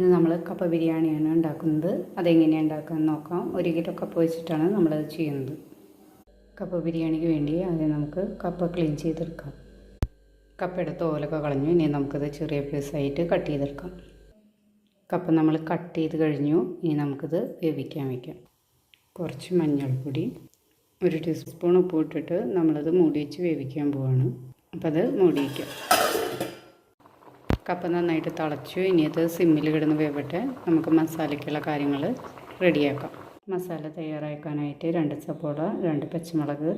ഇന്ന് നമ്മൾ കപ്പ ബിരിയാണിയാണ് ഉണ്ടാക്കുന്നത്. അതെങ്ങനെയാണ് ഉണ്ടാക്കാമെന്ന് നോക്കാം. 1 കിലോ കപ്പ വെച്ചിട്ടാണ് നമ്മളത് ചെയ്യുന്നത്. കപ്പ ബിരിയാണിക്ക് വേണ്ടി ആദ്യം നമുക്ക് കപ്പ ക്ലീൻ ചെയ്തെടുക്കാം. കപ്പയുടെ തോലൊക്കെ കളഞ്ഞു. ഇനി നമുക്കത് ചെറിയ പീസായിട്ട് കട്ട് ചെയ്തെടുക്കാം. കപ്പ നമ്മൾ കട്ട് ചെയ്ത് കഴിഞ്ഞു. ഇനി നമുക്കത് വേവിക്കാൻ വയ്ക്കാം. കുറച്ച് മഞ്ഞൾപ്പൊടി, 1 ടീസ്പൂൺ ഉപ്പ് ഇട്ടിട്ട് നമ്മളത് മൂടി വെച്ച് വേവിക്കാൻ പോവാണ്. അപ്പോൾ അത് മൂടി വയ്ക്കാം. കപ്പ നന്നായിട്ട് തിളച്ചു. ഇനി അത് സിമ്മിൽ കിടന്ന് വേവട്ടെ. നമുക്ക് മസാലയ്ക്കുള്ള കാര്യങ്ങൾ റെഡിയാക്കാം. മസാല തയ്യാറാക്കാനായിട്ട് 2 സവോള, 2 പച്ചമുളക്,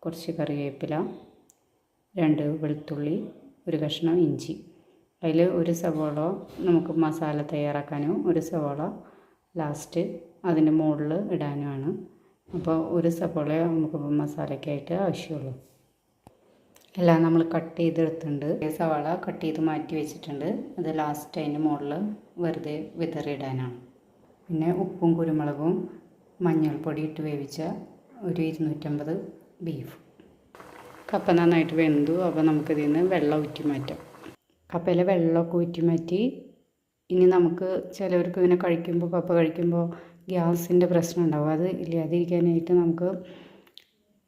കുറച്ച് കറിവേപ്പില, 2 വെളുത്തുള്ളി, 1 കഷ്ണം ഇഞ്ചി. അതിൽ 1 സവോള നമുക്ക് മസാല തയ്യാറാക്കാനും 1 സവോള ലാസ്റ്റ് അതിൻ്റെ മുകളിൽ ഇടാനുമാണ്. അപ്പോൾ 1 സവോള നമുക്ക് മസാലയ്ക്കായിട്ട് ആവശ്യമുള്ളൂ. എല്ലാം നമ്മൾ കട്ട് ചെയ്തെടുത്തിട്ടുണ്ട്. സവാള കട്ട് ചെയ്ത് മാറ്റി വെച്ചിട്ടുണ്ട്. അത് ലാസ്റ്റ് അതിൻ്റെ മുകളിൽ വെറുതെ വിതറിയിടാനാണ്. പിന്നെ ഉപ്പും കുരുമുളകും മഞ്ഞൾപ്പൊടി ഇട്ട് വേവിച്ച 250 ബീഫ്. കപ്പ നന്നായിട്ട് വെന്തു. അപ്പോൾ നമുക്കിതിൽ നിന്ന് വെള്ളം ഊറ്റി മാറ്റാം. കപ്പയിലെ വെള്ളമൊക്കെ ഊറ്റി മാറ്റി. ഇനി നമുക്ക് ചിലവർക്ക് ഇങ്ങനെ കപ്പ കഴിക്കുമ്പോൾ ഗ്യാസിൻ്റെ പ്രശ്നം ഉണ്ടാവും. അത് ഇല്ലാതിരിക്കാനായിട്ട് നമുക്ക്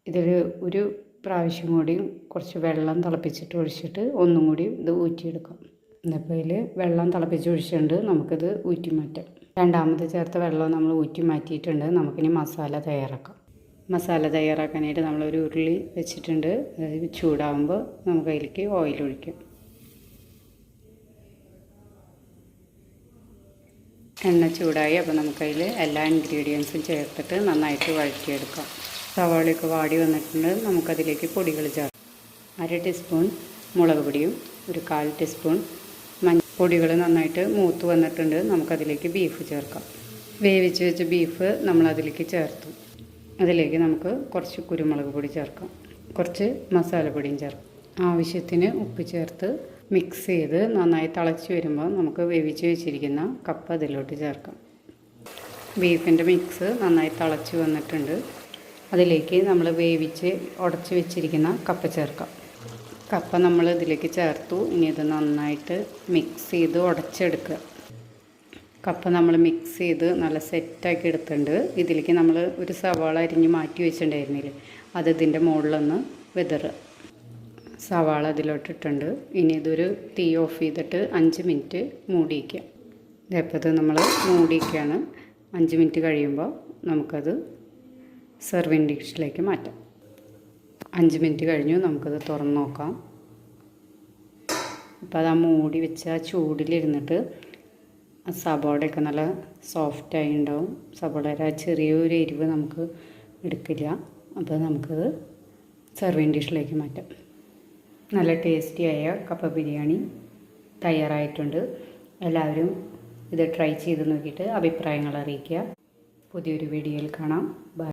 ഇതിൽ ഒരു പ്രാവശ്യം കൂടി കുറച്ച് വെള്ളം തിളപ്പിച്ചിട്ട് ഒഴിച്ചിട്ട് ഒന്നും കൂടി ഇത് ഊറ്റിയെടുക്കാം. എന്നിപ്പോൾ ഇതിൽ വെള്ളം തിളപ്പിച്ച് ഒഴിച്ചിട്ടുണ്ട്. നമുക്കിത് ഊറ്റി മാറ്റാം. രണ്ടാമത് ചേർത്ത വെള്ളം നമ്മൾ ഊറ്റി മാറ്റിയിട്ടുണ്ട്. നമുക്കിനി മസാല തയ്യാറാക്കാം. മസാല തയ്യാറാക്കാനായിട്ട് നമ്മളൊരു ഉരുളി വെച്ചിട്ടുണ്ട്. അത് ചൂടാകുമ്പോൾ നമുക്ക് അതിലേക്ക് ഓയിൽ ഒഴിക്കാം. എണ്ണ ചൂടായി. അപ്പോൾ നമുക്കതിൽ എല്ലാ ഇൻഗ്രീഡിയൻസും ചേർത്തിട്ട് നന്നായിട്ട് വഴറ്റിയെടുക്കാം. സവാളയൊക്കെ വാടി വന്നിട്ടുണ്ട്. നമുക്കതിലേക്ക് പൊടികൾ ചേർക്കാം. 1/2 ടീസ്പൂൺ മുളക് പൊടിയും 1/4 ടീസ്പൂൺ പൊടികൾ നന്നായിട്ട് മൂത്ത് വന്നിട്ടുണ്ട്. നമുക്കതിലേക്ക് ബീഫ് ചേർക്കാം. വേവിച്ച് വെച്ച ബീഫ് നമ്മളതിലേക്ക് ചേർത്തു. അതിലേക്ക് നമുക്ക് കുറച്ച് കുരുമുളക് പൊടി ചേർക്കാം. കുറച്ച് മസാലപ്പൊടിയും ചേർക്കാം. ആവശ്യത്തിന് ഉപ്പ് ചേർത്ത് മിക്സ് ചെയ്ത് നന്നായി തിളച്ച് വരുമ്പോൾ നമുക്ക് വേവിച്ച് വെച്ചിരിക്കുന്ന കപ്പ അതിലോട്ട് ചേർക്കാം. ബീഫിൻ്റെ മിക്സ് നന്നായി തിളച്ച് വന്നിട്ടുണ്ട്. അതിലേക്ക് നമ്മൾ വേവിച്ച് ഉടച്ച് വെച്ചിരിക്കുന്ന കപ്പ ചേർക്കാം. കപ്പ നമ്മൾ ഇതിലേക്ക് ചേർത്തു. ഇനി ഇത് നന്നായിട്ട് മിക്സ് ചെയ്ത് ഉടച്ചെടുക്കുക. കപ്പ നമ്മൾ മിക്സ് ചെയ്ത് നല്ല സെറ്റാക്കി എടുത്തിട്ടുണ്ട്. ഇതിലേക്ക് നമ്മൾ 1 സവാള അരിഞ്ഞ് മാറ്റി വെച്ചിട്ടുണ്ടായിരുന്നില്ലേ, അത് ഇതിൻ്റെ മുകളിലൊന്ന് വിതറുക. സവാള അതിലോട്ടിട്ടുണ്ട്. ഇനി ഇതൊരു തീ ഓഫ് ചെയ്തിട്ട് 5 മിനിറ്റ് മൂടി വയ്ക്കാം. ഇതപ്പോൾ ഇത് നമ്മൾ മൂടി വയ്ക്കുകയാണ്. 5 മിനിറ്റ് കഴിയുമ്പോൾ നമുക്കത് സെർവിങ് ഡിഷിലേക്ക് മാറ്റാം. 5 മിനിറ്റ് കഴിഞ്ഞു. നമുക്കത് തുറന്ന് നോക്കാം. അപ്പോൾ അത് ആ മൂടി വെച്ച ആ ചൂടിലിരുന്നിട്ട് ആ സബോളയൊക്കെ നല്ല സോഫ്റ്റായി ഉണ്ടാവും. സബോളയുടെ ആ ചെറിയൊരു എരിവ് നമുക്ക് എടുക്കില്ല. അപ്പോൾ നമുക്കത് സെർവിങ് ഡിഷിലേക്ക് മാറ്റാം. നല്ല ടേസ്റ്റിയായ കപ്പ ബിരിയാണി തയ്യാറായിട്ടുണ്ട്. എല്ലാവരും ഇത് ട്രൈ ചെയ്ത് നോക്കിയിട്ട് അഭിപ്രായങ്ങൾ അറിയിക്കുക. പുതിയൊരു വീഡിയോയിൽ കാണാം. ബൈ.